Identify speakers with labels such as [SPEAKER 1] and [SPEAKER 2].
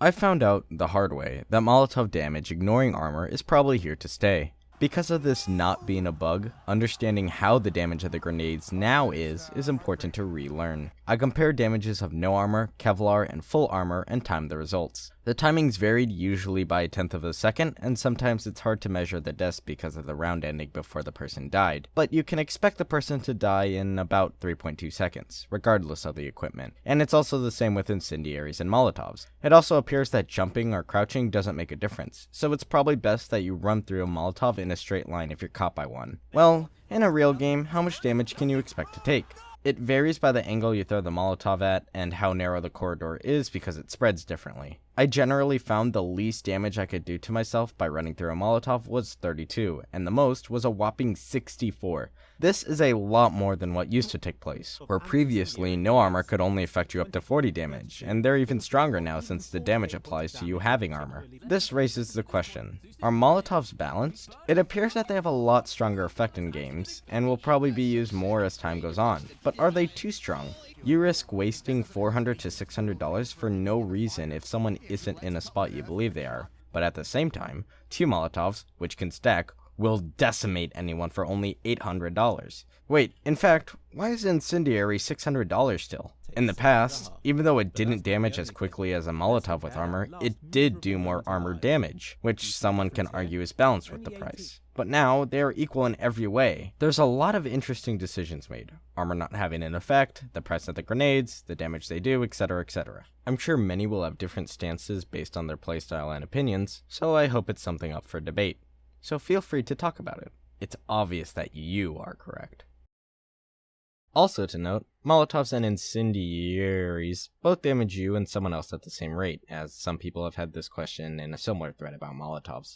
[SPEAKER 1] I found out the hard way that Molotov damage ignoring armor is probably here to stay. Because of this not being a bug, understanding how the damage of the grenades now is important to relearn. I compared damages of no armor, Kevlar, and full armor and timed the results. The timings varied usually by 1/10 of a second, and sometimes it's hard to measure the deaths because of the round ending before the person died, but you can expect the person to die in about 3.2 seconds, regardless of the equipment. And it's also the same with incendiaries and Molotovs. It also appears that jumping or crouching doesn't make a difference, so it's probably best that you run through a Molotov in a straight line if you're caught by one. Well, in a real game, how much damage can you expect to take? It varies by the angle you throw the Molotov at and how narrow the corridor is because it spreads differently. I generally found the least damage I could do to myself by running through a Molotov was 32, and the most was a whopping 64. This is a lot more than what used to take place, where previously no armor could only affect you up to 40 damage, and they're even stronger now since the damage applies to you having armor. This raises the question, are Molotovs balanced? It appears that they have a lot stronger effect in games, and will probably be used more as time goes on, but are they too strong? You risk wasting $400 to $600 for no reason if someone isn't in a spot you believe they are, but at the same time, 2 Molotovs, which can stack, will decimate anyone for only $800. Wait, in fact, why is Incendiary $600 still? In the past, even though it didn't damage as quickly as a Molotov with armor, it did do more armor damage, which someone can argue is balanced with the price. But now, they are equal in every way. There's a lot of interesting decisions made. Armor not having an effect, the price of the grenades, the damage they do, etc, etc. I'm sure many will have different stances based on their playstyle and opinions, so I hope it's something up for debate. So feel free to talk about it. It's obvious that you are correct. Also to note, Molotovs and incendiaries both damage you and someone else at the same rate, as some people have had this question in a similar thread about Molotovs.